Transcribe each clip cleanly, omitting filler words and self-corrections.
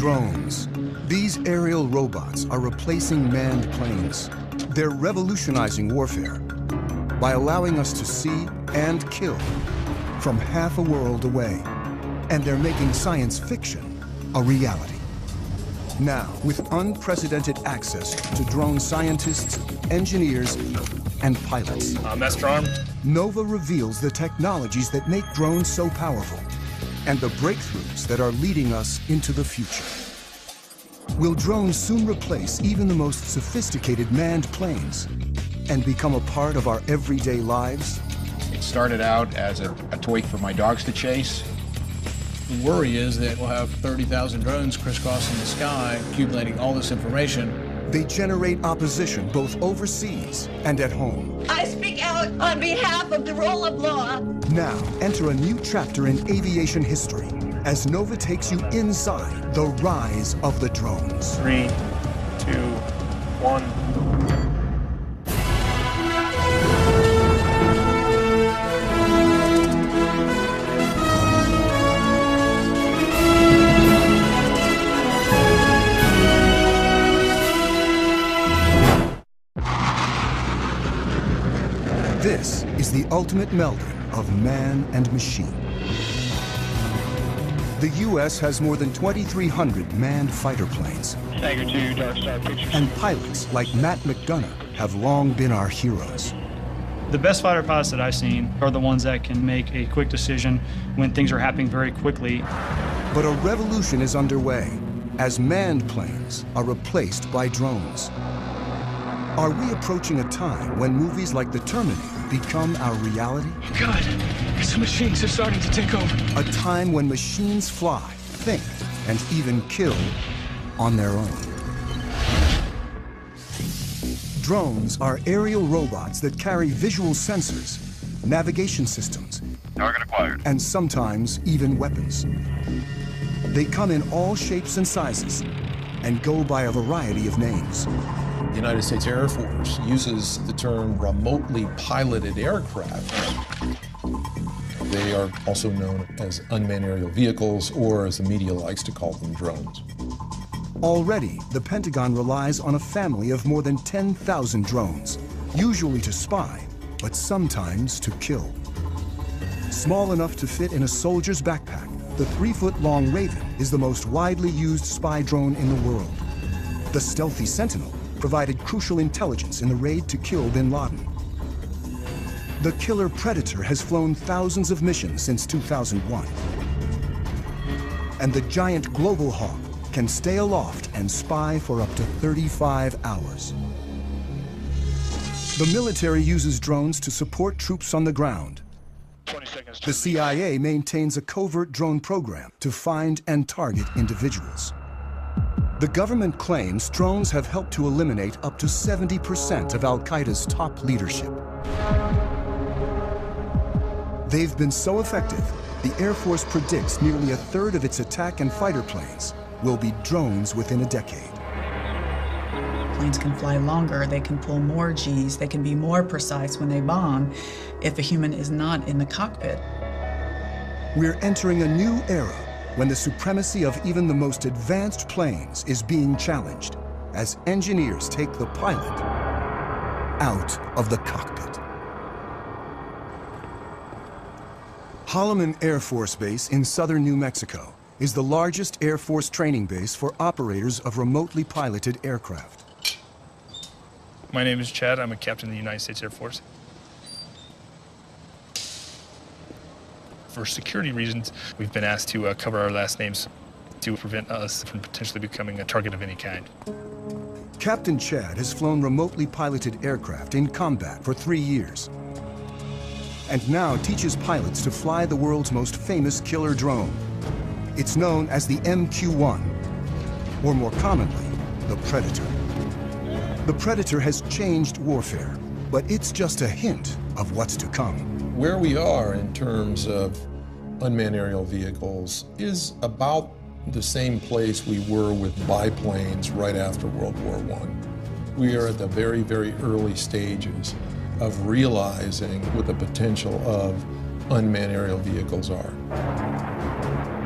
Drones. These aerial robots are replacing manned planes. They're revolutionizing warfare by allowing us to see and kill from half a world away. And they're making science fiction a reality. Now, with unprecedented access to drone scientists, engineers, and pilots. Master armed. Nova reveals the technologies that make drones so powerful and the breakthroughs that are leading us into the future. Will drones soon replace even the most sophisticated manned planes and become a part of our everyday lives? It started out as a toy for my dogs to chase. The worry is that we'll have 30,000 drones crisscrossing the sky, accumulating all this information. They generate opposition both overseas and at home. I speak out on behalf of the rule of law. Now, enter a new chapter in aviation history as Nova takes you inside the rise of the drones. 3, 2, 1. This is the ultimate melding of man and machine. The U.S. has more than 2,300 manned fighter planes. Tiger 2, Dark Star Pictures. And pilots like Matt McDonough have long been our heroes. The best fighter pilots that I've seen are the ones that can make a quick decision when things are happening very quickly. But a revolution is underway as manned planes are replaced by drones. Are we approaching a time when movies like The Terminator become our reality? Oh God, the machines are starting to take over. A time when machines fly, think, and even kill on their own. Drones are aerial robots that carry visual sensors, navigation systems, Target acquired. and sometimes even weapons. They come in all shapes and sizes and go by a variety of names. The United States Air Force uses the term remotely piloted aircraft. They are also known as unmanned aerial vehicles, or as the media likes to call them, drones. Already, the Pentagon relies on a family of more than 10,000 drones, usually to spy, but sometimes to kill. Small enough to fit in a soldier's backpack, the 3-foot-long Raven is the most widely used spy drone in the world. The stealthy Sentinel provided crucial intelligence in the raid to kill bin Laden. The killer Predator has flown thousands of missions since 2001. And the giant Global Hawk can stay aloft and spy for up to 35 hours. The military uses drones to support troops on the ground. 20 seconds. The CIA maintains a covert drone program to find and target individuals. The government claims drones have helped to eliminate up to 70% of Al-Qaeda's top leadership. They've been so effective, the Air Force predicts nearly a third of its attack and fighter planes will be drones within a decade. Planes can fly longer, they can pull more Gs, they can be more precise when they bomb if a human is not in the cockpit. We're entering a new era when the supremacy of even the most advanced planes is being challenged as engineers take the pilot out of the cockpit. Holloman Air Force Base in southern New Mexico is the largest Air Force training base for operators of remotely piloted aircraft. My name is Chad. I'm a captain in the United States Air Force. For security reasons, we've been asked to cover our last names to prevent us from potentially becoming a target of any kind. Captain Chad has flown remotely piloted aircraft in combat for 3 years, and now teaches pilots to fly the world's most famous killer drone. It's known as the MQ-1, or more commonly, the Predator. The Predator has changed warfare, but it's just a hint of what's to come. Where we are in terms of unmanned aerial vehicles is about the same place we were with biplanes right after World War I. We are at the very, very early stages of realizing what the potential of unmanned aerial vehicles are.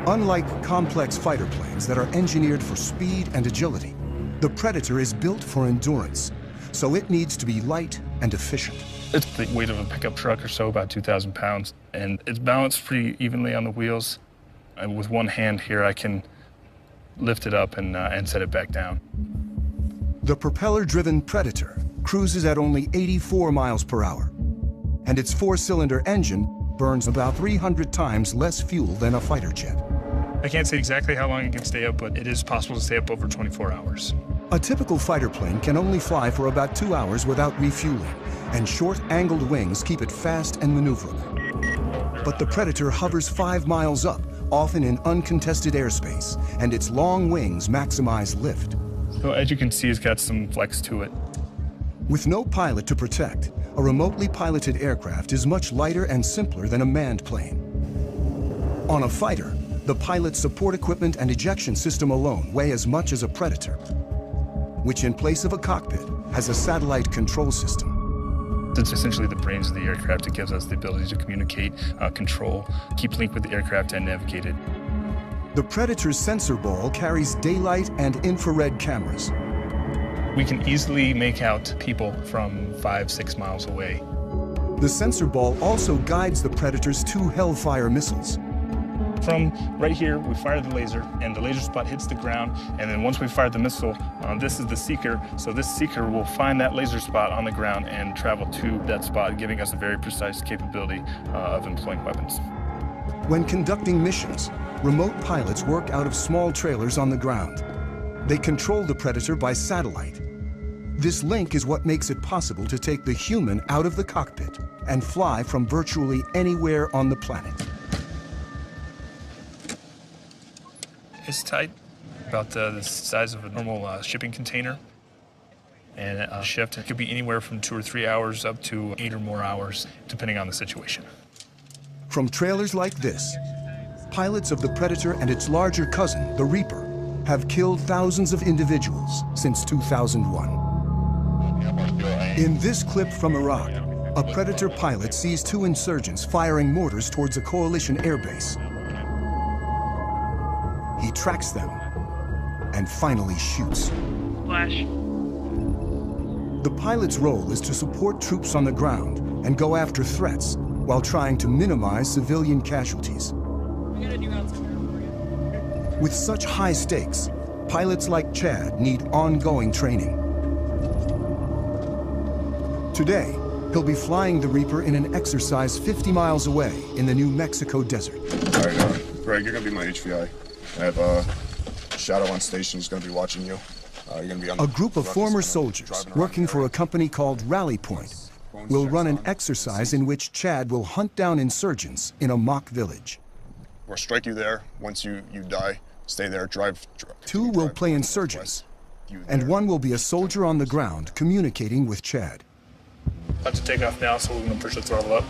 Unlike complex fighter planes that are engineered for speed and agility, the Predator is built for endurance, so it needs to be light and efficient. It's the weight of a pickup truck or so, about 2,000 pounds, and it's balanced pretty evenly on the wheels. And with one hand here, I can lift it up and set it back down. The propeller-driven Predator cruises at only 84 miles per hour, and its four-cylinder engine burns about 300 times less fuel than a fighter jet. I can't say exactly how long it can stay up, but it is possible to stay up over 24 hours. A typical fighter plane can only fly for about 2 hours without refueling, and short-angled wings keep it fast and maneuverable. But the Predator hovers 5 miles up, often in uncontested airspace, and its long wings maximize lift. So as you can see, it's got some flex to it. With no pilot to protect, a remotely piloted aircraft is much lighter and simpler than a manned plane. On a fighter, the pilot's support equipment and ejection system alone weigh as much as a Predator, which in place of a cockpit has a satellite control system. It's essentially the brains of the aircraft. It gives us the ability to communicate, control, keep link with the aircraft, and navigate it. The Predator's sensor ball carries daylight and infrared cameras. We can easily make out people from 5-6 miles away. The sensor ball also guides the Predator's 2 Hellfire missiles. From right here, we fire the laser, and the laser spot hits the ground, and then once we fire the missile, this is the seeker, so this seeker will find that laser spot on the ground and travel to that spot, giving us a very precise capability of employing weapons. When conducting missions, remote pilots work out of small trailers on the ground. They control the Predator by satellite. This link is what makes it possible to take the human out of the cockpit and fly from virtually anywhere on the planet. It's tight, about the size of a normal shipping container. And a shift, it could be anywhere from 2 or 3 hours up to 8 or more hours, depending on the situation. From trailers like this, pilots of the Predator and its larger cousin, the Reaper, have killed thousands of individuals since 2001. In this clip from Iraq, a Predator pilot sees 2 insurgents firing mortars towards a coalition airbase. He tracks them and finally shoots. Flash. The pilot's role is to support troops on the ground and go after threats while trying to minimize civilian casualties. With such high stakes, pilots like Chad need ongoing training. Today, he'll be flying the Reaper in an exercise 50 miles away in the New Mexico desert. All right, Greg, you're gonna be my HVI. I have Shadow on station. He's gonna be watching you. You're gonna be on a group of former soldiers working for a company called Rally Point will run an exercise in which Chad will hunt down insurgents in a mock village. We'll strike you there. Once you die, stay there, drive. 2 will play insurgents, and 1 will be a soldier on the ground communicating with Chad. About to take off now, so we're going to push the throttle up.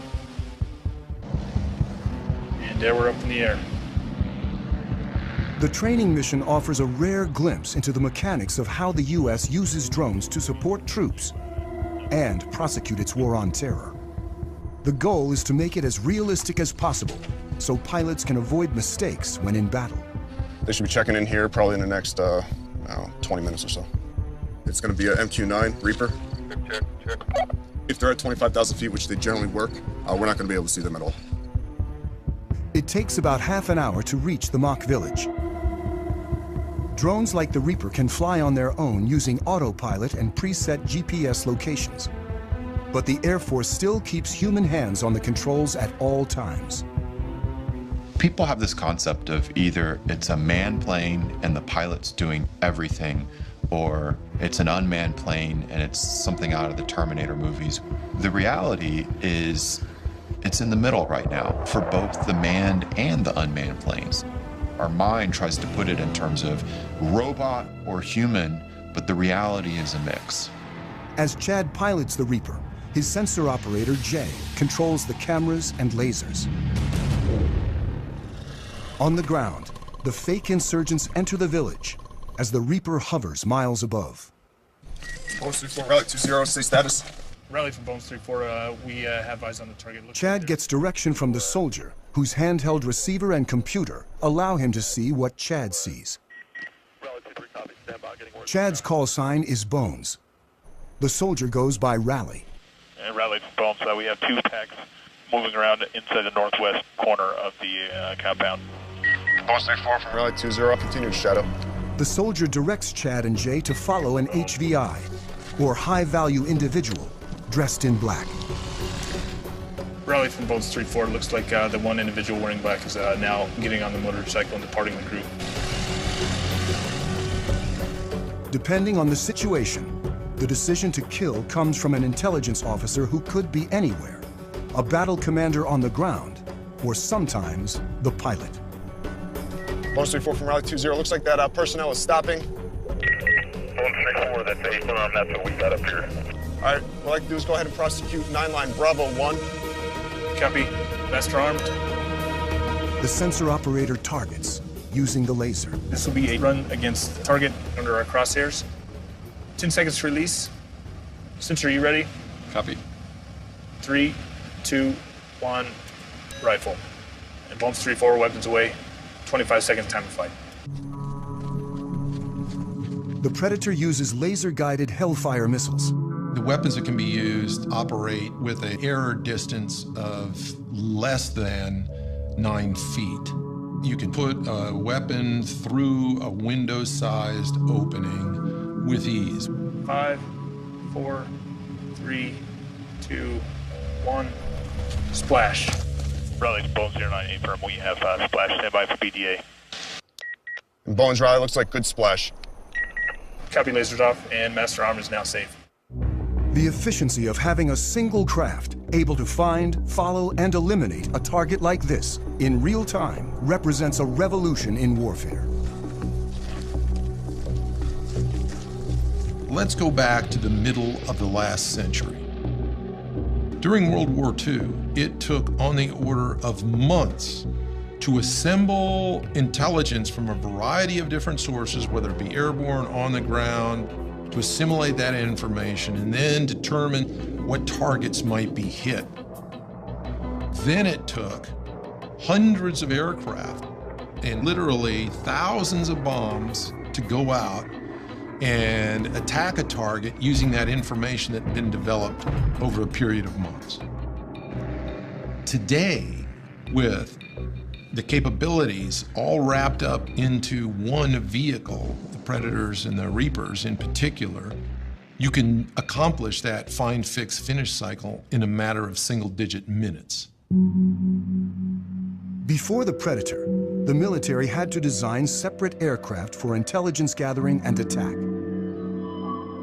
And there we're up in the air. The training mission offers a rare glimpse into the mechanics of how the U.S. uses drones to support troops and prosecute its war on terror. The goal is to make it as realistic as possible so pilots can avoid mistakes when in battle. They should be checking in here probably in the next 20 minutes or so. It's going to be a MQ-9 Reaper. Check. If they're at 25,000 feet, which they generally work, we're not going to be able to see them at all. It takes about half an hour to reach the mock village. Drones like the Reaper can fly on their own using autopilot and preset GPS locations. But the Air Force still keeps human hands on the controls at all times. People have this concept of either it's a manned plane and the pilot's doing everything, or it's an unmanned plane and it's something out of the Terminator movies. The reality is it's in the middle right now for both the manned and the unmanned planes. Our mind tries to put it in terms of robot or human, but the reality is a mix. As Chad pilots the Reaper, his sensor operator, Jay, controls the cameras and lasers. On the ground, the fake insurgents enter the village as the Reaper hovers miles above. Post 4 Relic 20, stay status. Rally from Bones 3-4, we have eyes on the target. Chad gets direction from the soldier, whose handheld receiver and computer allow him to see what Chad sees. Chad's call sign is Bones. The soldier goes by Rally. And Rally from Bones, we have 2 packs moving around inside the northwest corner of the compound. Bones 3-4 from Rally 20, continued shadow. The soldier directs Chad and Jay to follow an HVI, or high-value individual, dressed in black. Rally from Bones 3-4, looks like the one individual wearing black is now getting on the motorcycle and departing the group. Depending on the situation, the decision to kill comes from an intelligence officer who could be anywhere, a battle commander on the ground, or sometimes the pilot. Bones 3-4 from Rally 20, looks like that personnel is stopping. Bones 3-4, that's that's what we got up here. All right, what I'd like to do is go ahead and prosecute 9-line Bravo 1. Copy. Master armed. The sensor operator targets using the laser. This will be a run against the target under our crosshairs. 10 seconds to release. Sensor, you ready? Copy. 3, 2, 1, rifle. And Bones 3-4, weapons away. 25 seconds time to fight. The Predator uses laser-guided Hellfire missiles. The weapons that can be used operate with an error distance of less than 9 feet. You can put a weapon through a window-sized opening with ease. 5, 4, 3, 2, 1, splash. Rally Bones 098 firm, we have splash standby for BDA. And Bones Rally looks like good splash. Copy, lasers off, and Master Arm is now safe. The efficiency of having a single craft able to find, follow, and eliminate a target like this in real time represents a revolution in warfare. Let's go back to the middle of the last century. During World War II, it took on the order of months to assemble intelligence from a variety of different sources, whether it be airborne, on the ground, to assimilate that information and then determine what targets might be hit. Then it took hundreds of aircraft and literally thousands of bombs to go out and attack a target using that information that had been developed over a period of months. Today, with the capabilities all wrapped up into one vehicle, the Predators and the Reapers in particular, you can accomplish that find, fix, finish cycle in a matter of single-digit minutes. Before the Predator, the military had to design separate aircraft for intelligence gathering and attack.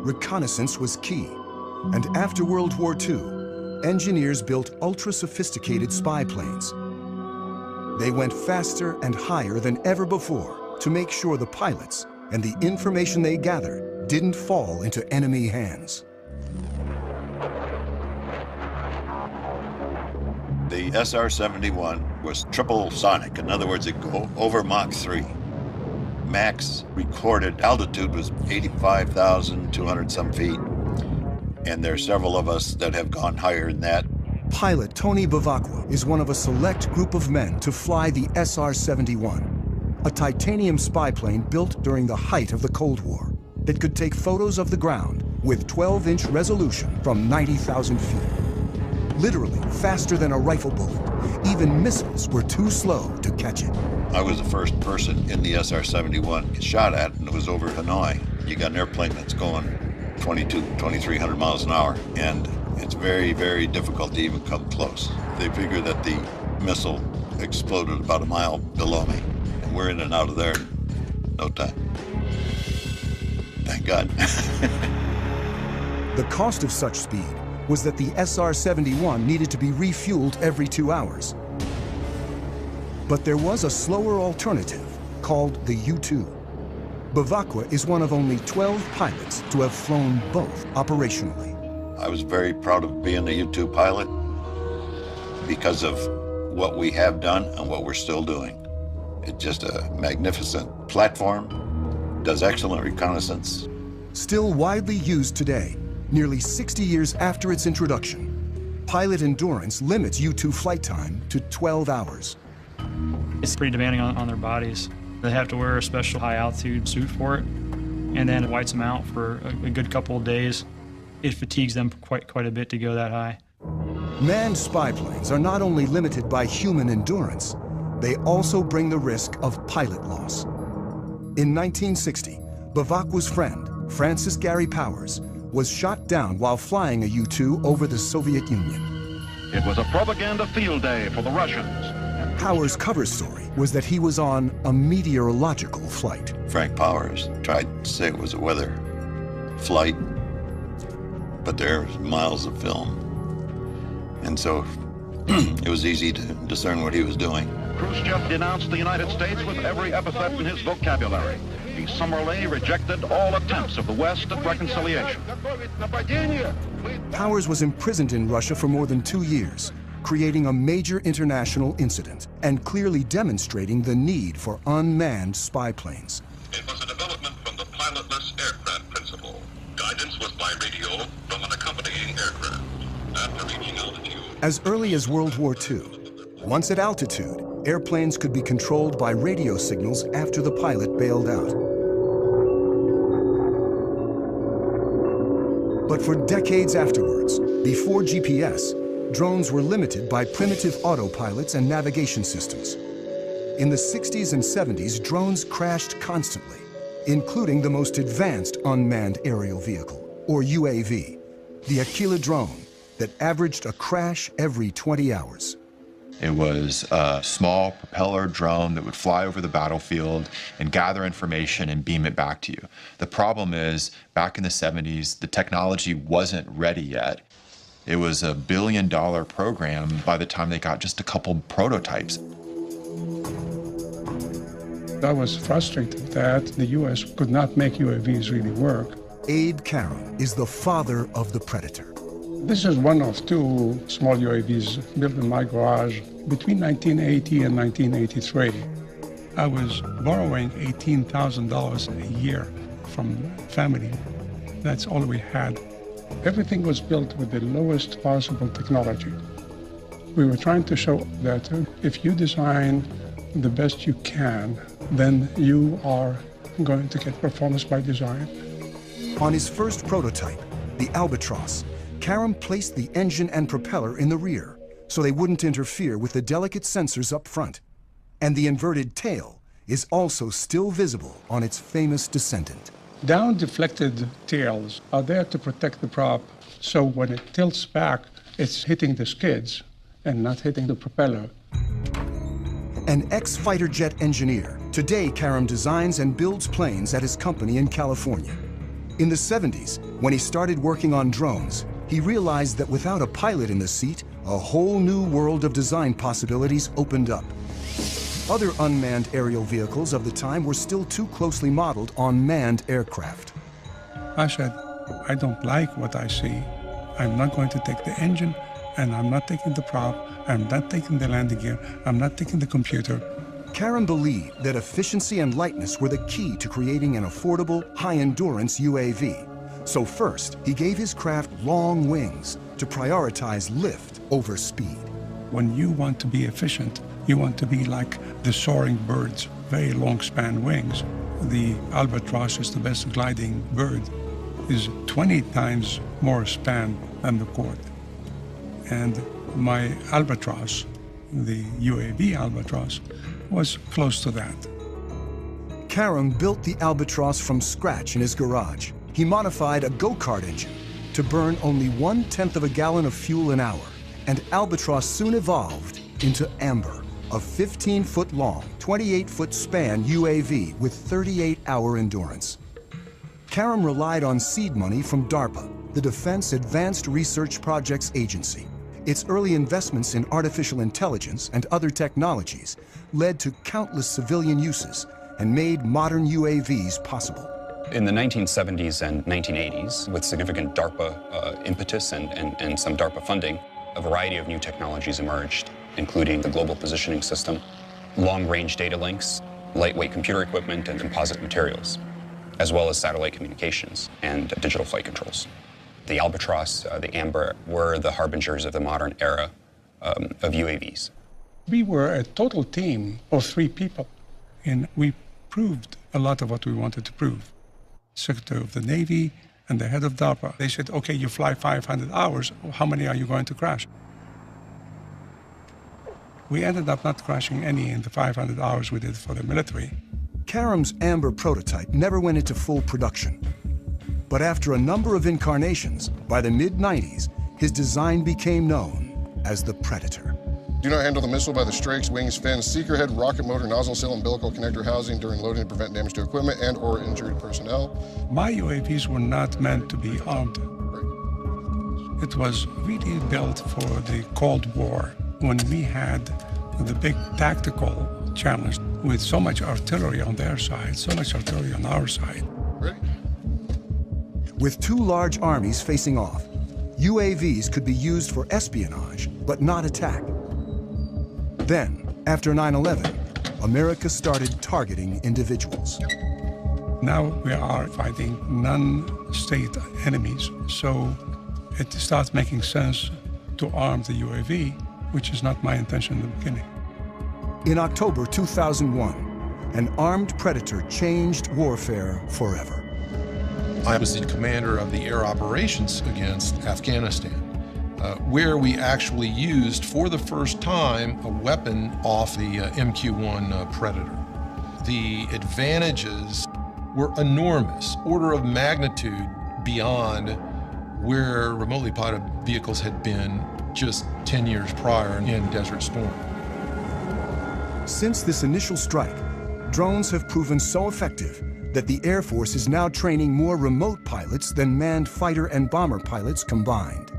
Reconnaissance was key, and after World War II, engineers built ultra-sophisticated spy planes. They went faster and higher than ever before to make sure the pilots and the information they gathered didn't fall into enemy hands. The SR-71 was triple sonic. In other words, it could go over Mach 3. Max recorded altitude was 85,200 some feet. And there are several of us that have gone higher than that. Pilot Tony Bavacqua is one of a select group of men to fly the SR-71, a titanium spy plane built during the height of the Cold War that could take photos of the ground with 12-inch resolution from 90,000 feet. Literally faster than a rifle bullet. Even missiles were too slow to catch it. I was the first person in the SR-71 to get shot at, and it was over Hanoi. You got an airplane that's going 2,300 miles an hour, and it's very, very difficult to even come close. They figure that the missile exploded about a mile below me, and we're in and out of there in no time. Thank God. The cost of such speed was that the SR-71 needed to be refueled every 2 hours. But there was a slower alternative called the U-2. Bavacqua is one of only 12 pilots to have flown both operationally. I was very proud of being a U-2 pilot because of what we have done and what we're still doing. It's just a magnificent platform, does excellent reconnaissance. Still widely used today, nearly 60 years after its introduction, pilot endurance limits U-2 flight time to 12 hours. It's pretty demanding on their bodies. They have to wear a special high-altitude suit for it, and then it whites them out for a good couple of days. It fatigues them quite a bit to go that high. Manned spy planes are not only limited by human endurance, they also bring the risk of pilot loss. In 1960, Bavacqua's friend, Francis Gary Powers, was shot down while flying a U-2 over the Soviet Union. It was a propaganda field day for the Russians. Powers' cover story was that he was on a meteorological flight. Frank Powers tried to say it was a weather flight, but there was miles of film. And so it was easy to discern what he was doing. Khrushchev denounced the United States with every epithet in his vocabulary. He summarily rejected all attempts of the West at reconciliation. Powers was imprisoned in Russia for more than 2 years, creating a major international incident and clearly demonstrating the need for unmanned spy planes. It was a development from the pilotless aircraft principle. Guidance was by radio from an accompanying aircraft. After reaching altitude... As early as World War II, once at altitude, airplanes could be controlled by radio signals after the pilot bailed out. But for decades afterwards, before GPS, drones were limited by primitive autopilots and navigation systems. In the 60s and 70s, drones crashed constantly, including the most advanced unmanned aerial vehicle, or UAV, the Aquila drone, that averaged a crash every 20 hours. It was a small propeller drone that would fly over the battlefield and gather information and beam it back to you. The problem is, back in the 70s, the technology wasn't ready yet. It was $1 billion program by the time they got just a couple prototypes. I was frustrated that the U.S. could not make UAVs really work. Abe Karam is the father of the Predator. This is one of 2 small UAVs built in my garage between 1980 and 1983. I was borrowing $18,000 a year from family. That's all we had. Everything was built with the lowest possible technology. We were trying to show that if you design the best you can, then you are going to get performance by design. On his first prototype, the Albatross, Karam placed the engine and propeller in the rear so they wouldn't interfere with the delicate sensors up front. And the inverted tail is also still visible on its famous descendant. Down-deflected tails are there to protect the prop, so when it tilts back, it's hitting the skids and not hitting the propeller. An ex-fighter jet engineer, today Karam designs and builds planes at his company in California. In the 70s, when he started working on drones, he realized that without a pilot in the seat, a whole new world of design possibilities opened up. Other unmanned aerial vehicles of the time were still too closely modeled on manned aircraft. I said, I don't like what I see. I'm not going to take the engine, and I'm not taking the prop, I'm not taking the landing gear, I'm not taking the computer. Karam believed that efficiency and lightness were the key to creating an affordable, high-endurance UAV. So first, he gave his craft long wings to prioritize lift over speed. When you want to be efficient, you want to be like the soaring birds, very long span wings. The albatross is the best gliding bird, is 20 times more span than the cord. And my albatross, the UAV albatross, was close to that. Karam built the Albatross from scratch in his garage. He modified a go-kart engine to burn only 1/10 of a gallon of fuel an hour, and Albatross soon evolved into Amber, a 15-foot-long, 28-foot span UAV with 38-hour endurance. Karam relied on seed money from DARPA, the Defense Advanced Research Projects Agency. Its early investments in artificial intelligence and other technologies led to countless civilian uses and made modern UAVs possible. In the 1970s and 1980s, with significant DARPA impetus and some DARPA funding, a variety of new technologies emerged, including the Global Positioning System, long-range data links, lightweight computer equipment, and composite materials, as well as satellite communications and digital flight controls. The Albatross, the Amber, were the harbingers of the modern era of UAVs. We were a total team of 3 people, and we proved a lot of what we wanted to prove. Secretary of the Navy and the head of DARPA, they said, okay, you fly 500 hours, how many are you going to crash? We ended up not crashing any in the 500 hours we did for the military. Karam's Amber prototype never went into full production. But after a number of incarnations, by the mid-90s, his design became known as the Predator. Do not handle the missile by the strakes, wings, fins, seeker head, rocket motor, nozzle seal, umbilical connector housing during loading to prevent damage to equipment and or injured personnel. My UAVs were not meant to be armed. It was really built for the Cold War, when we had the big tactical challenge with so much artillery on their side, so much artillery on our side. Ready? With 2 large armies facing off, UAVs could be used for espionage, but not attack. Then, after 9/11, America started targeting individuals. Now we are fighting non-state enemies, so it starts making sense to arm the UAV, which is not my intention in the beginning. In October 2001, an armed Predator changed warfare forever. I was the commander of the air operations against Afghanistan, where we actually used, for the first time, a weapon off the MQ-1 Predator. The advantages were enormous, order of magnitude beyond where remotely piloted vehicles had been just 10 years prior in Desert Storm. Since this initial strike, drones have proven so effective that the Air Force is now training more remote pilots than manned fighter and bomber pilots combined.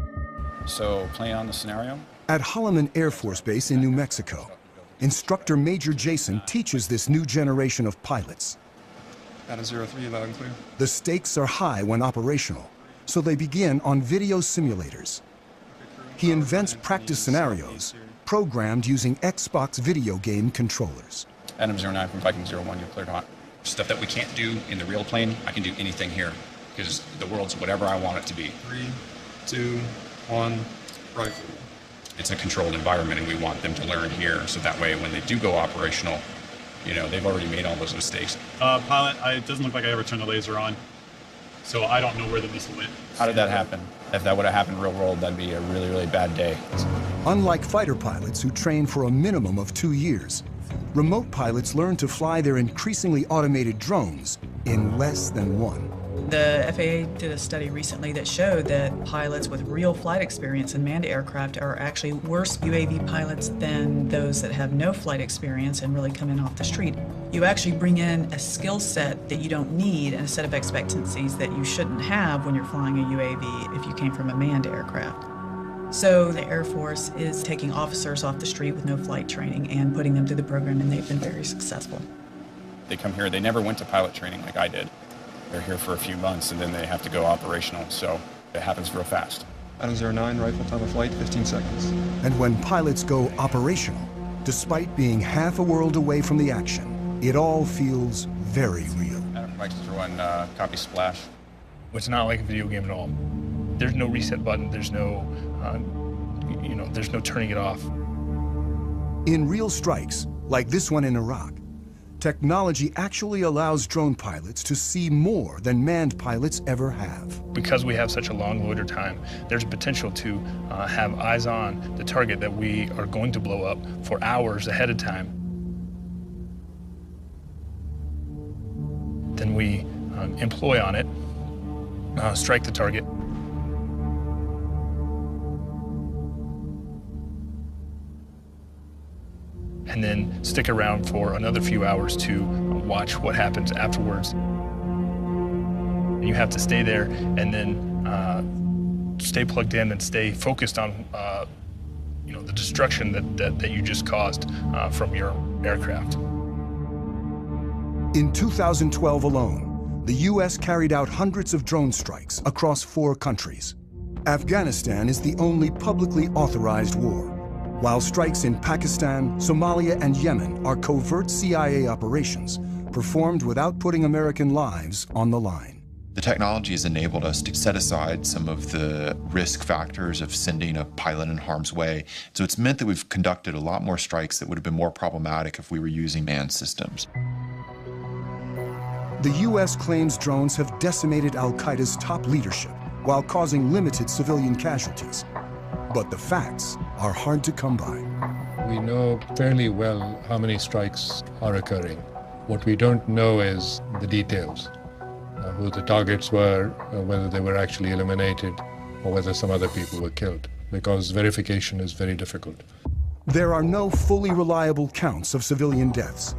So, playing on the scenario? At Holloman Air Force Base in New Mexico, instructor Major Jason teaches this new generation of pilots. Adam 03, loud and clear. The stakes are high when operational, so they begin on video simulators. He invents practice scenarios programmed using Xbox video game controllers. Adam 09 from Viking 01, you're cleared hot. Stuff that we can't do in the real plane, I can do anything here, because the world's whatever I want it to be. 3, 2, 1, rifle. It's a controlled environment, and we want them to learn here, so that way when they do go operational, you know, they've already made all those mistakes. Pilot, it doesn't look like I ever turned the laser on, so I don't know where the missile went. How did that happen? If that would have happened real world, that'd be a really, really bad day. Unlike fighter pilots who train for a minimum of 2 years, remote pilots learn to fly their increasingly automated drones in less than 1. The FAA did a study recently that showed that pilots with real flight experience in manned aircraft are actually worse UAV pilots than those that have no flight experience and really come in off the street. You actually bring in a skill set that you don't need and a set of expectancies that you shouldn't have when you're flying a UAV if you came from a manned aircraft. So the Air Force is taking officers off the street with no flight training and putting them through the program, and they've been very successful. They come here, they never went to pilot training like I did. They're here for a few months, and then they have to go operational, so it happens real fast. Adam 09, rifle time of flight, 15 seconds. And when pilots go operational, despite being half a world away from the action, it all feels very real. Adam Mike's 01, copy splash. It's not like a video game at all. There's no reset button, there's no, there's no turning it off. In real strikes, like this one in Iraq, technology actually allows drone pilots to see more than manned pilots ever have. Because we have such a long loiter time, there's potential to have eyes on the target that we are going to blow up for hours ahead of time. Then we employ on it, strike the target. And then stick around for another few hours to watch what happens afterwards. You have to stay there and then stay plugged in and stay focused on the destruction that you just caused from your aircraft. In 2012 alone, the U.S. carried out hundreds of drone strikes across 4 countries. Afghanistan is the only publicly authorized war, while strikes in Pakistan, Somalia, and Yemen are covert CIA operations performed without putting American lives on the line. The technology has enabled us to set aside some of the risk factors of sending a pilot in harm's way. So it's meant that we've conducted a lot more strikes that would have been more problematic if we were using manned systems. The U.S. claims drones have decimated al-Qaeda's top leadership while causing limited civilian casualties. But the facts are hard to come by. We know fairly well how many strikes are occurring. What we don't know is the details. Who the targets were, whether they were actually eliminated, or whether some other people were killed, because verification is very difficult. There are no fully reliable counts of civilian deaths,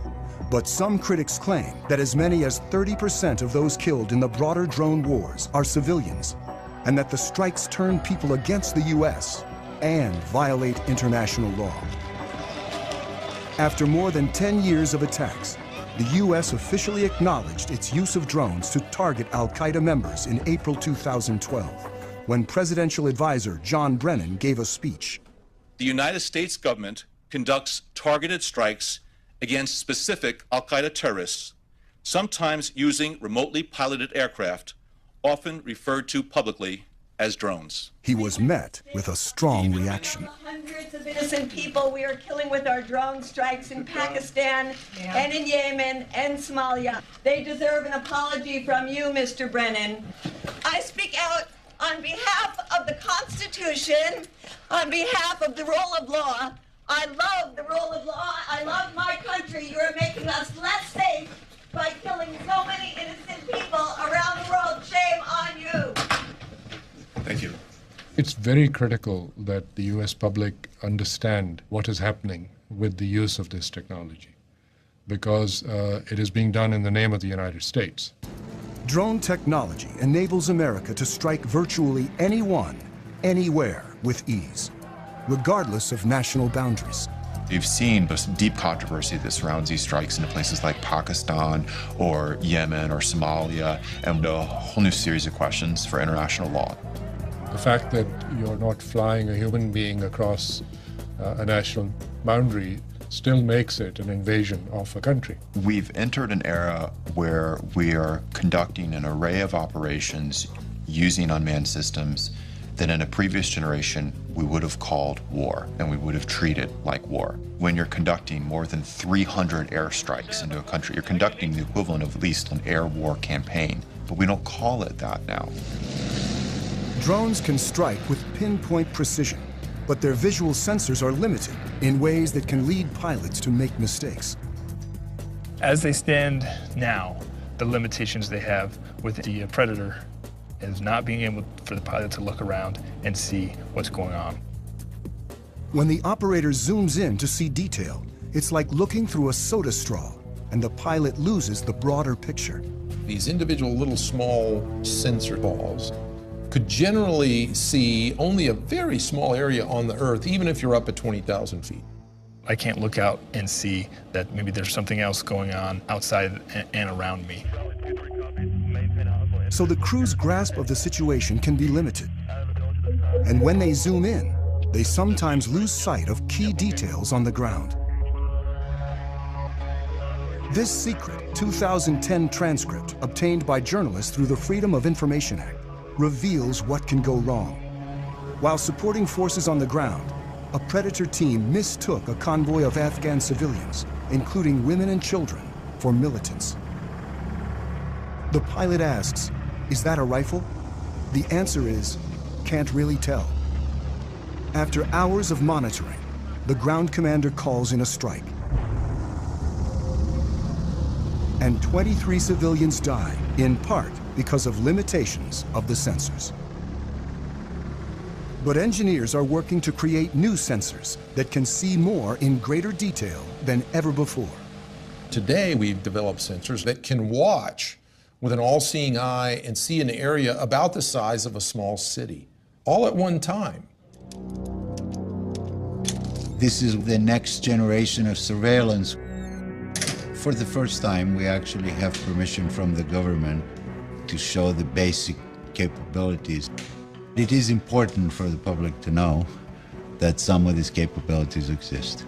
but some critics claim that as many as 30% of those killed in the broader drone wars are civilians, and that the strikes turn people against the U.S. and violate international law. After more than 10 years of attacks, the U.S. officially acknowledged its use of drones to target al-Qaeda members in April 2012, when presidential advisor John Brennan gave a speech. The United States government conducts targeted strikes against specific al-Qaeda terrorists, sometimes using remotely piloted aircraft, often referred to publicly as drones. He was met with a strong reaction. Hundreds of innocent people we are killing with our drone strikes in Pakistan and in Yemen and Somalia. They deserve an apology from you, Mr. Brennan. I speak out on behalf of the Constitution, on behalf of the rule of law. I love the rule of law. I love my country. You are making us less safe by killing so many innocent people around the world. Shame on you. Thank you. It's very critical that the U.S. public understand what is happening with the use of this technology, because it is being done in the name of the United States. Drone technology enables America to strike virtually anyone, anywhere with ease, regardless of national boundaries. We've seen this deep controversy that surrounds these strikes into places like Pakistan or Yemen or Somalia, and a whole new series of questions for international law. The fact that you're not flying a human being across a national boundary still makes it an invasion of a country. We've entered an era where we are conducting an array of operations using unmanned systems that in a previous generation we would have called war, and we would have treated like war. When you're conducting more than 300 airstrikes into a country, you're conducting the equivalent of at least an air war campaign, but we don't call it that now. Drones can strike with pinpoint precision, but their visual sensors are limited in ways that can lead pilots to make mistakes. As they stand now, the limitations they have with the Predator is not being able for the pilot to look around and see what's going on. When the operator zooms in to see detail, it's like looking through a soda straw, and the pilot loses the broader picture. These individual little small sensor balls could generally see only a very small area on the Earth, even if you're up at 20,000 feet. I can't look out and see that maybe there's something else going on outside and around me. So the crew's grasp of the situation can be limited. And when they zoom in, they sometimes lose sight of key details on the ground. This secret 2010 transcript, obtained by journalists through the Freedom of Information Act, reveals what can go wrong. While supporting forces on the ground, a Predator team mistook a convoy of Afghan civilians, including women and children, for militants. The pilot asks, "Is that a rifle?" The answer is, "Can't really tell." After hours of monitoring, the ground commander calls in a strike. And 23 civilians die, in part because of limitations of the sensors. But engineers are working to create new sensors that can see more in greater detail than ever before. Today, we've developed sensors that can watch with an all-seeing eye and see an area about the size of a small city, all at one time. This is the next generation of surveillance. For the first time, we actually have permission from the government to show the basic capabilities. It is important for the public to know that some of these capabilities exist.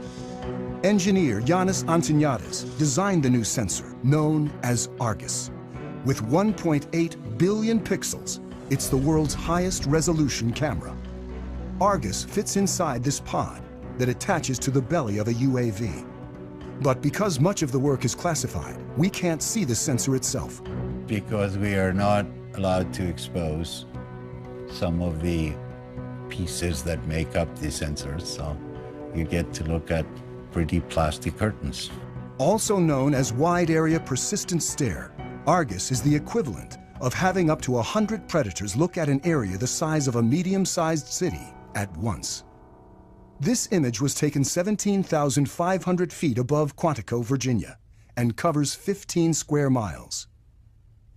Engineer Yanis Antoniadis designed the new sensor, known as Argus. With 1.8 billion pixels, it's the world's highest resolution camera. Argus fits inside this pod that attaches to the belly of a UAV. But because much of the work is classified, we can't see the sensor itself. Because we are not allowed to expose some of the pieces that make up the sensors, so you get to look at pretty plastic curtains. Also known as wide area persistent stare, Argus is the equivalent of having up to 100 predators look at an area the size of a medium-sized city at once. This image was taken 17,500 feet above Quantico, Virginia, and covers 15 square miles.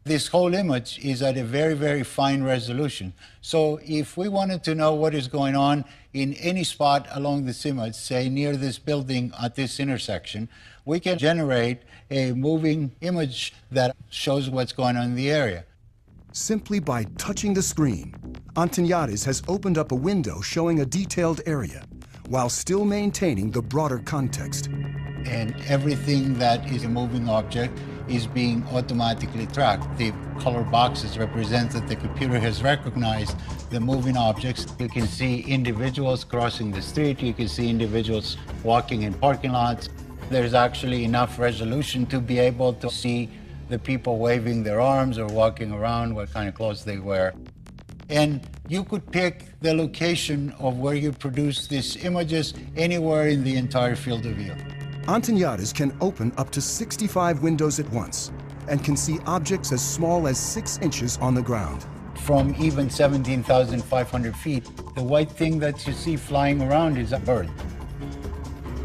This whole image is at a very, very fine resolution. So if we wanted to know what is going on in any spot along this image, say near this building at this intersection, we can generate a moving image that shows what's going on in the area. Simply by touching the screen, Antoniades has opened up a window showing a detailed area, while still maintaining the broader context. And everything that is a moving object is being automatically tracked. The color boxes represent that the computer has recognized the moving objects. You can see individuals crossing the street. You can see individuals walking in parking lots. There's actually enough resolution to be able to see the people waving their arms or walking around, what kind of clothes they wear. And you could pick the location of where you produce these images anywhere in the entire field of view. Antoniades can open up to 65 windows at once and can see objects as small as 6 inches on the ground. From even 17,500 feet, the white thing that you see flying around is a bird.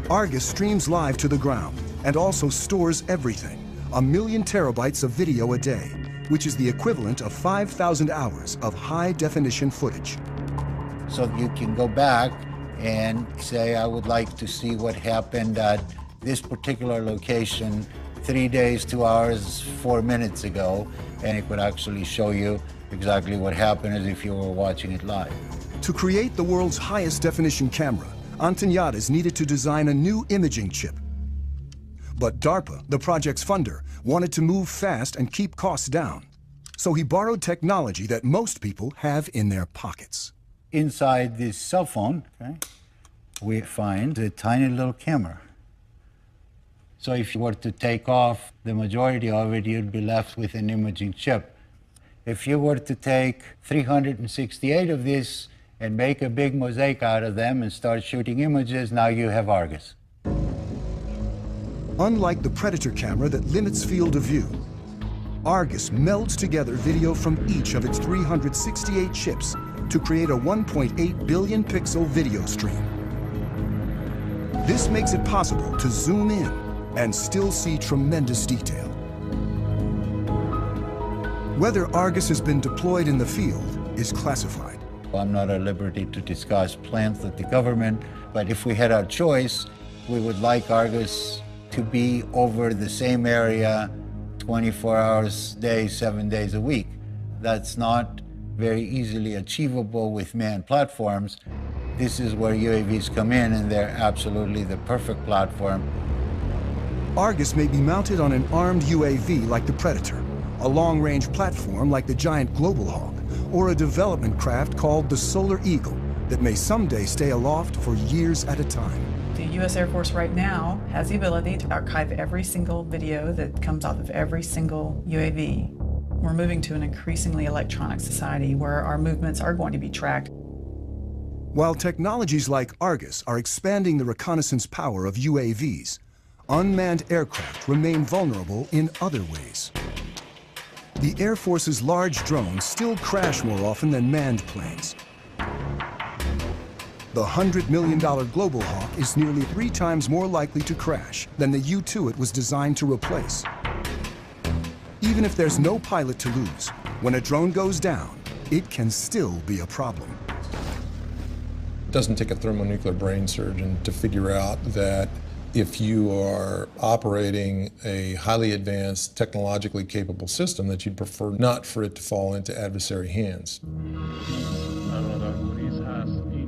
Argus streams live to the ground and also stores everything, 1 million terabytes of video a day, which is the equivalent of 5,000 hours of high-definition footage. So you can go back and say, I would like to see what happened at this particular location 3 days, 2 hours, 4 minutes ago, and it would actually show you exactly what happened as if you were watching it live. To create the world's highest definition camera, Antoniades needed to design a new imaging chip. But DARPA, the project's funder, wanted to move fast and keep costs down. So he borrowed technology that most people have in their pockets. Inside this cell phone, okay, we find a tiny little camera. So if you were to take off the majority of it, you'd be left with an imaging chip. If you were to take 368 of these and make a big mosaic out of them and start shooting images, now you have Argus. Unlike the Predator camera that limits field of view, Argus melds together video from each of its 368 chips to create a 1.8 billion pixel video stream. This makes it possible to zoom in and still see tremendous detail. Whether Argus has been deployed in the field is classified. I'm not at liberty to discuss plans with the government, but if we had our choice, we would like Argus to be over the same area 24 hours a day, 7 days a week. That's not very easily achievable with manned platforms. This is where UAVs come in, and they're absolutely the perfect platform. Argus may be mounted on an armed UAV like the Predator, a long-range platform like the giant Global Hawk, or a development craft called the Solar Eagle that may someday stay aloft for years at a time. The U.S. Air Force right now has the ability to archive every single video that comes off of every single UAV. We're moving to an increasingly electronic society where our movements are going to be tracked. While technologies like Argus are expanding the reconnaissance power of UAVs, unmanned aircraft remain vulnerable in other ways. The Air Force's large drones still crash more often than manned planes. The $100 million Global Hawk is nearly 3 times more likely to crash than the U-2 it was designed to replace. Even if there's no pilot to lose, when a drone goes down, it can still be a problem. It doesn't take a thermonuclear brain surgeon to figure out that if you are operating a highly advanced, technologically capable system, that you'd prefer not for it to fall into adversary hands.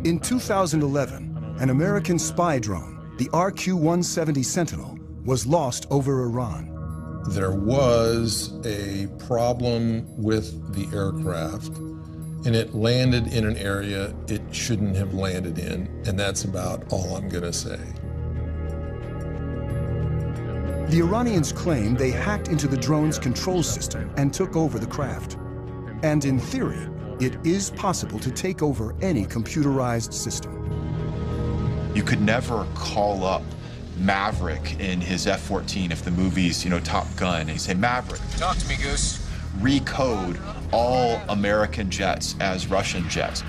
In 2011, an American spy drone, the RQ-170 Sentinel, was lost over Iran. there was a problem with the aircraft, and it landed in an area it shouldn't have landed in, and that's about all I'm going to say. The Iranians claim they hacked into the drone's control system and took over the craft. And in theory, it is possible to take over any computerized system. You could never call up Maverick in his F-14 if the movie's, Top Gun, and you say, Maverick, talk to me, Goose. Recode all American jets as Russian jets.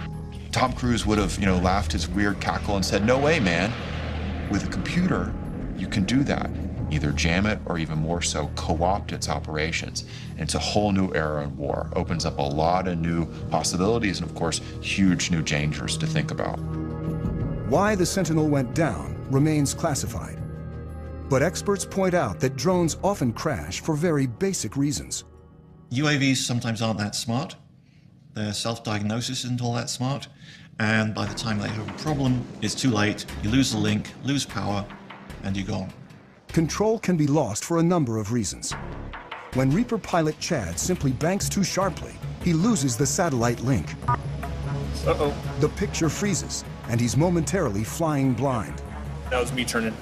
Tom Cruise would have, laughed his weird cackle and said, no way, man. With a computer, you can do that. Either jam it or even more so, co-opt its operations. And it's a whole new era in war. Opens up a lot of new possibilities and, of course, huge new dangers to think about. Why the Sentinel went down remains classified. But experts point out that drones often crash for very basic reasons. UAVs sometimes aren't that smart. Their self-diagnosis isn't all that smart. And by the time they have a problem, it's too late. You lose the link, lose power, and you're gone. Control can be lost for a number of reasons. When Reaper pilot Chad simply banks too sharply, he loses the satellite link. Uh-oh. The picture freezes, and he's momentarily flying blind. That was me turning.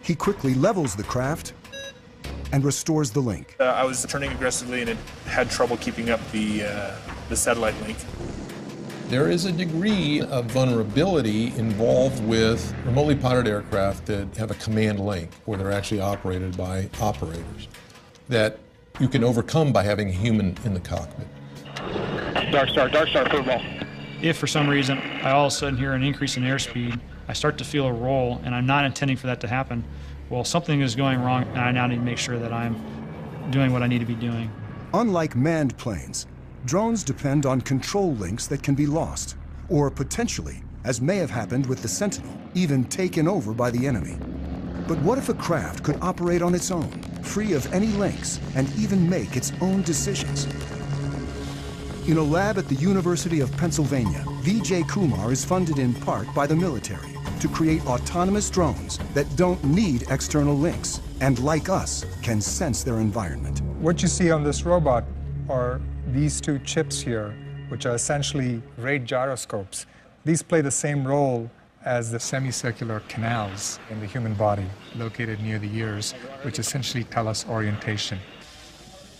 He quickly levels the craft and restores the link. I was turning aggressively, and it had trouble keeping up the satellite link. There is a degree of vulnerability involved with remotely piloted aircraft that have a command link, where they're actually operated by operators, that you can overcome by having a human in the cockpit. Dark Star, football. If for some reason I all of a sudden hear an increase in airspeed, I start to feel a roll, and I'm not intending for that to happen, well, something is going wrong, and I now need to make sure that I'm doing what I need to be doing. Unlike manned planes, drones depend on control links that can be lost, or potentially, as may have happened with the Sentinel, even taken over by the enemy. But what if a craft could operate on its own, free of any links, and even make its own decisions? In a lab at the University of Pennsylvania, Vijay Kumar is funded in part by the military to create autonomous drones that don't need external links, and like us, can sense their environment. What you see on this robot are these two chips here, which are essentially rate gyroscopes. These play the same role as the semicircular canals in the human body, located near the ears, which essentially tell us orientation.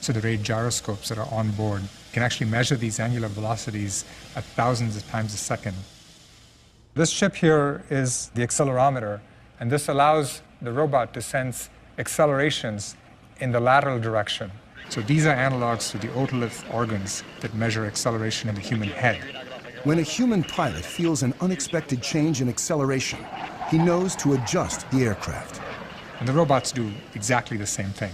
So the rate gyroscopes that are on board can actually measure these angular velocities at thousands of times a second. This chip here is the accelerometer, and this allows the robot to sense accelerations in the lateral direction. So these are analogs to the otolith organs that measure acceleration in the human head. When a human pilot feels an unexpected change in acceleration, he knows to adjust the aircraft. And the robots do exactly the same thing.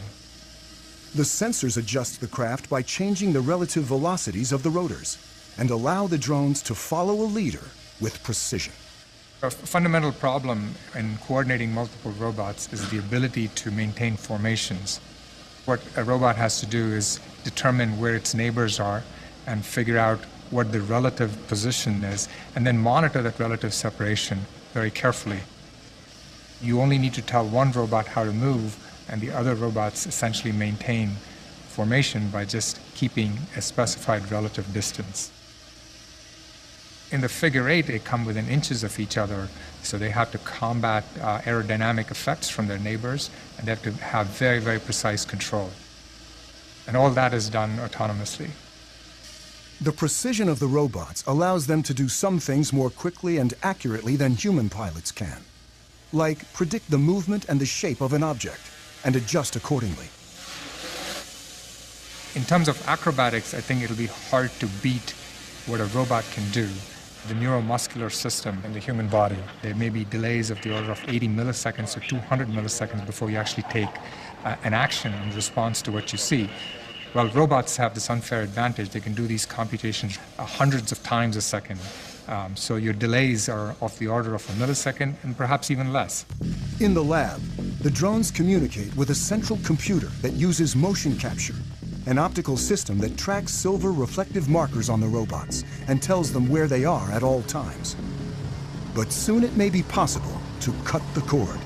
The sensors adjust the craft by changing the relative velocities of the rotors and allow the drones to follow a leader with precision. A fundamental problem in coordinating multiple robots is the ability to maintain formations. What a robot has to do is determine where its neighbors are and figure out what the relative position is, and then monitor that relative separation very carefully. You only need to tell one robot how to move, and the other robots essentially maintain formation by just keeping a specified relative distance. In the figure eight, they come within inches of each other, so they have to combat aerodynamic effects from their neighbors, and they have to have very, very precise control. And all that is done autonomously. The precision of the robots allows them to do some things more quickly and accurately than human pilots can, like predict the movement and the shape of an object and adjust accordingly. In terms of acrobatics, I think it'll be hard to beat what a robot can do. The neuromuscular system in the human body, there may be delays of the order of 80 milliseconds or 200 milliseconds before you actually take an action in response to what you see. Well, robots have this unfair advantage. They can do these computations hundreds of times a second. So your delays are of the order of a millisecond and perhaps even less. In the lab, the drones communicate with a central computer that uses motion capture, an optical system that tracks silver reflective markers on the robots and tells them where they are at all times. But soon it may be possible to cut the cord.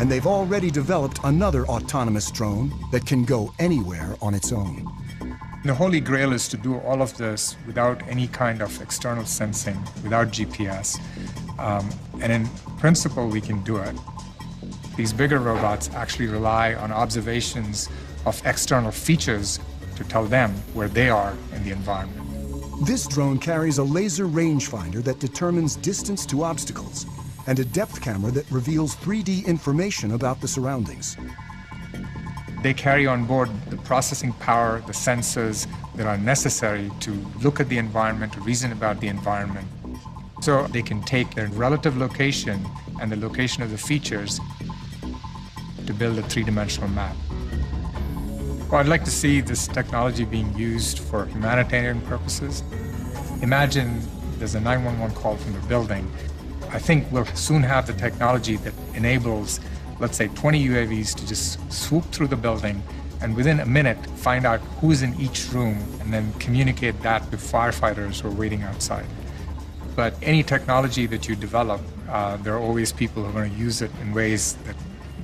and they've already developed another autonomous drone that can go anywhere on its own. The holy grail is to do all of this without any kind of external sensing, without GPS. And in principle, we can do it. These bigger robots actually rely on observations of external features to tell them where they are in the environment. This drone carries a laser rangefinder that determines distance to obstacles and a depth camera that reveals 3D information about the surroundings. They carry on board the processing power, the sensors that are necessary to look at the environment, to reason about the environment. So they can take their relative location and the location of the features to build a three-dimensional map. Well, I'd like to see this technology being used for humanitarian purposes. Imagine there's a 911 call from the building. I think we'll soon have the technology that enables, let's say, 20 UAVs to just swoop through the building and within a minute find out who's in each room and then communicate that to firefighters who are waiting outside. But any technology that you develop, there are always people who are going to use it in ways that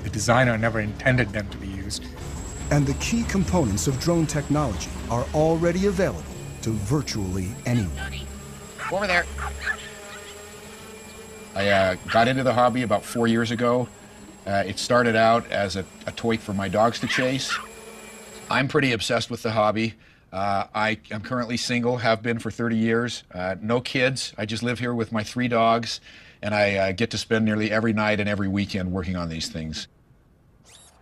the designer never intended them to be used. And the key components of drone technology are already available to virtually anyone. Over there. I got into the hobby about 4 years ago. It started out as a toy for my dogs to chase. I'm pretty obsessed with the hobby. I am currently single, have been for 30 years. No kids. I just live here with my 3 dogs, and I get to spend nearly every night and every weekend working on these things.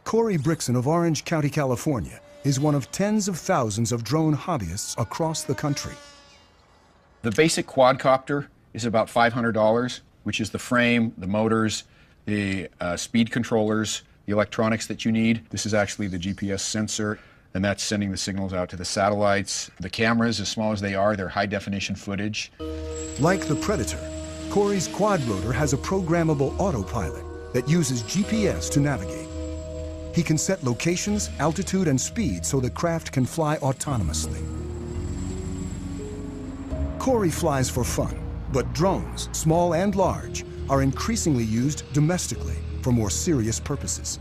Corey Brixon of Orange County, California, is one of tens of thousands of drone hobbyists across the country. The basic quadcopter is about $500, which is the frame, the motors, the speed controllers, the electronics that you need. This is actually the GPS sensor, and that's sending the signals out to the satellites. The cameras, as small as they are, they're high-definition footage. Like the Predator, Corey's quadrotor has a programmable autopilot that uses GPS to navigate. He can set locations, altitude, and speed so the craft can fly autonomously. Corey flies for fun, but drones, small and large, are increasingly used domestically for more serious purposes.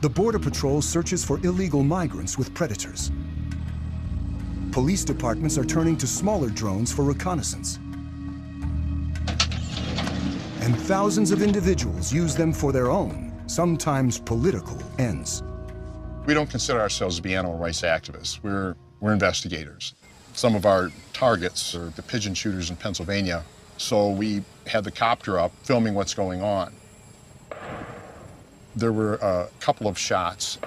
The Border Patrol searches for illegal migrants with Predators. Police departments are turning to smaller drones for reconnaissance. And thousands of individuals use them for their own, sometimes political, ends. We don't consider ourselves to be animal rights activists. We're investigators. Some of our targets are the pigeon shooters in Pennsylvania, so we had the copter up filming what's going on. There were a couple of shots,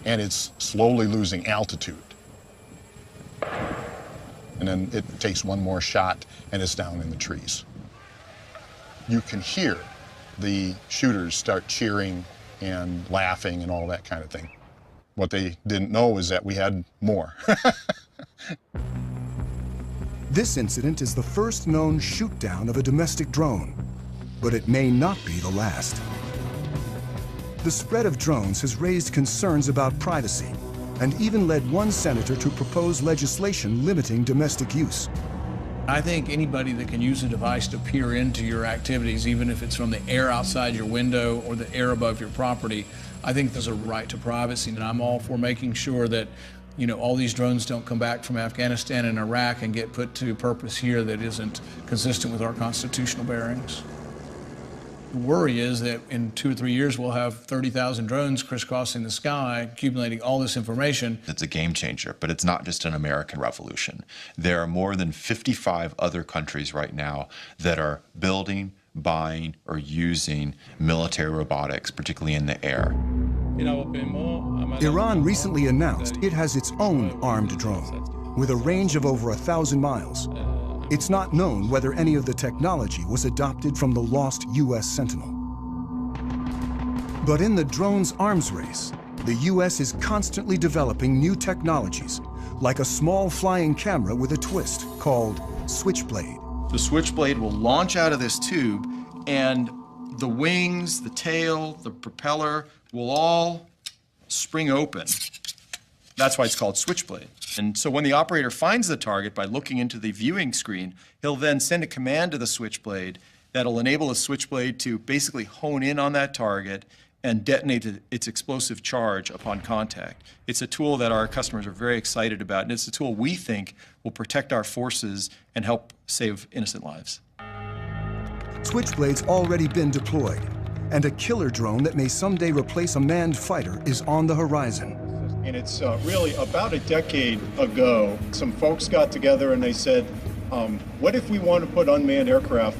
and it's slowly losing altitude. And then it takes one more shot, and it's down in the trees. You can hear the shooters start cheering and laughing and all that kind of thing. What they didn't know is that we had more. This incident is the first known shoot-down of a domestic drone, but it may not be the last. The spread of drones has raised concerns about privacy and even led one senator to propose legislation limiting domestic use. I think anybody that can use a device to peer into your activities, even if it's from the air outside your window or the air above your property, I think there's a right to privacy. And I'm all for making sure that, you know, all these drones don't come back from Afghanistan and Iraq and get put to purpose here that isn't consistent with our constitutional bearings. The worry is that in 2 or 3 years, we'll have 30,000 drones crisscrossing the sky, accumulating all this information. It's a game changer, but it's not just an American revolution. There are more than 55 other countries right now that are building, buying, or using military robotics, particularly in the air. Iran recently announced it has its own armed drone with a range of over 1,000 miles. It's not known whether any of the technology was adopted from the lost U.S. Sentinel. But in the drone's arms race, the U.S. is constantly developing new technologies, like a small flying camera with a twist called Switchblade. The Switchblade will launch out of this tube, and the wings, the tail, the propeller will all spring open. That's why it's called Switchblade. And so when the operator finds the target by looking into the viewing screen, he'll then send a command to the Switchblade, that'll enable a Switchblade to basically hone in on that target and detonate its explosive charge upon contact. It's a tool that our customers are very excited about, and it's a tool we think will protect our forces and help save innocent lives. Switchblade's already been deployed, and a killer drone that may someday replace a manned fighter is on the horizon. And it's really about a decade ago, some folks got together and they said, what if we want to put unmanned aircraft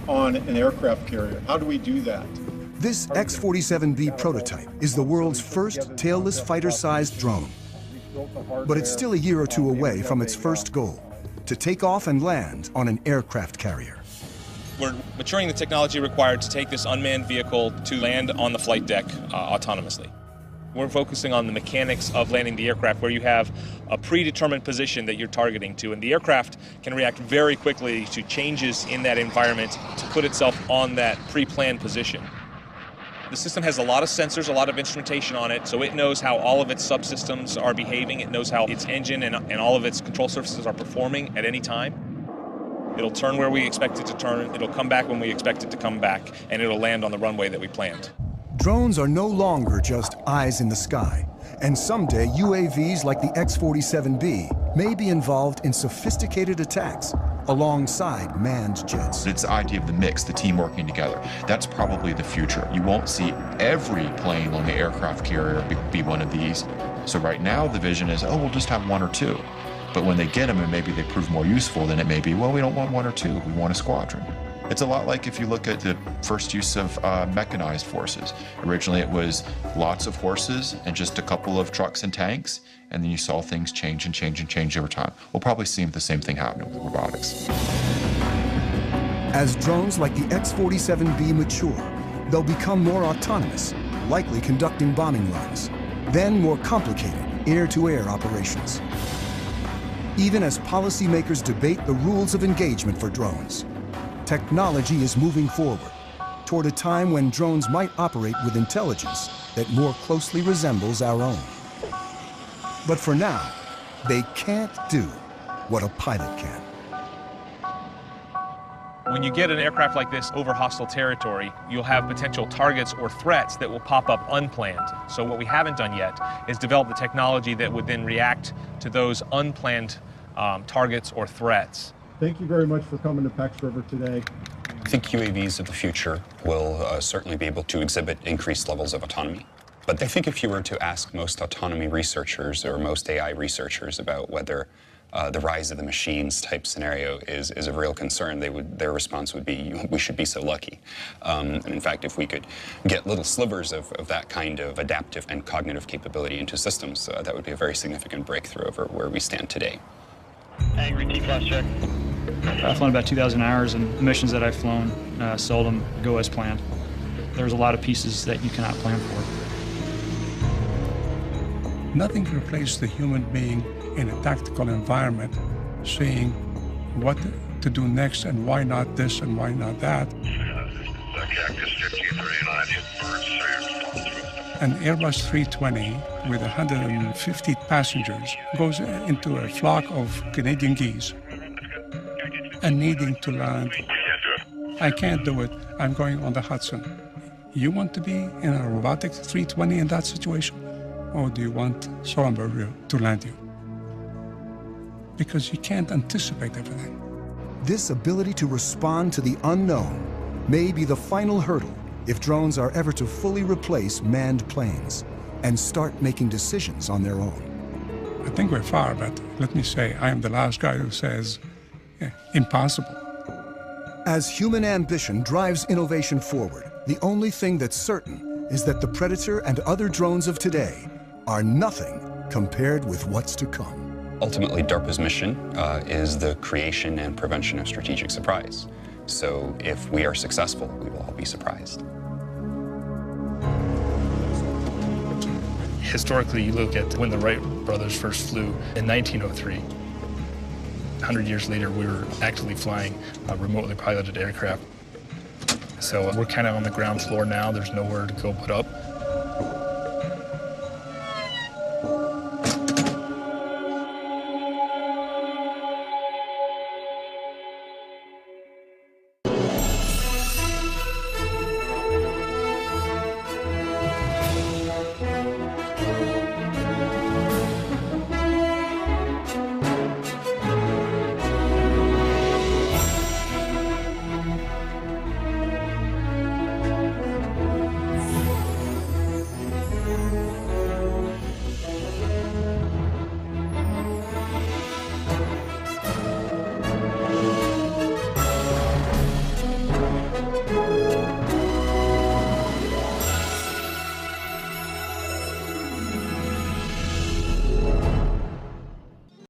on an aircraft carrier? How do we do that? This X-47B prototype is the world's first tailless fighter-sized drone. But it's still a year or two away from its first goal, to take off and land on an aircraft carrier. We're maturing the technology required to take this unmanned vehicle to land on the flight deck autonomously. We're focusing on the mechanics of landing the aircraft, where you have a predetermined position that you're targeting to, and the aircraft can react very quickly to changes in that environment to put itself on that pre-planned position. The system has a lot of sensors, a lot of instrumentation on it, so it knows how all of its subsystems are behaving. It knows how its engine and all of its control surfaces are performing at any time. It'll turn where we expect it to turn, it'll come back when we expect it to come back, and it'll land on the runway that we planned. Drones are no longer just eyes in the sky, and someday UAVs like the X-47B may be involved in sophisticated attacks alongside manned jets. It's the idea of the mix, the team working together. That's probably the future. You won't see every plane on the aircraft carrier be one of these. So right now the vision is, oh, we'll just have one or two. But when they get them and maybe they prove more useful, then it may be, well, we don't want one or two, we want a squadron. It's a lot like if you look at the first use of mechanized forces. Originally it was lots of horses and just a couple of trucks and tanks, and then you saw things change and change and change over time. We'll probably see the same thing happening with robotics. As drones like the X-47B mature, they'll become more autonomous, likely conducting bombing runs, then more complicated air-to-air operations. Even as policymakers debate the rules of engagement for drones, technology is moving forward toward a time when drones might operate with intelligence that more closely resembles our own. But for now, they can't do what a pilot can. When you get an aircraft like this over hostile territory, you'll have potential targets or threats that will pop up unplanned. So what we haven't done yet is develop the technology that would then react to those unplanned targets or threats. Thank you very much for coming to Pax River today. I think UAVs of the future will certainly be able to exhibit increased levels of autonomy. But I think if you were to ask most autonomy researchers or most AI researchers about whether the rise of the machines type scenario is of real concern, their response would be, we should be so lucky. And in fact, if we could get little slivers of that kind of adaptive and cognitive capability into systems, that would be a very significant breakthrough over where we stand today. Angry T-class check. I've flown about 2,000 hours, and the missions that I've flown seldom go as planned. There's a lot of pieces that you cannot plan for. Nothing replaces the human being in a tactical environment, saying what to do next and why not this and why not that. An Airbus 320 with 150 passengers goes into a flock of Canadian geese and needing to land. I can't do it. I'm going on the Hudson. You want to be in a robotic 320 in that situation? Or do you want Sullenberger to land you? Because you can't anticipate everything. This ability to respond to the unknown may be the final hurdle if drones are ever to fully replace manned planes and start making decisions on their own. I think we're far, but let me say, I am the last guy who says, impossible. As human ambition drives innovation forward, the only thing that's certain is that the Predator and other drones of today are nothing compared with what's to come. Ultimately, DARPA's mission is the creation and prevention of strategic surprise. So if we are successful, we will all be surprised. Historically, you look at when the Wright brothers first flew in 1903. 100 years later, we were actually flying remotely piloted aircraft. So we're kind of on the ground floor now. There's nowhere to go but up.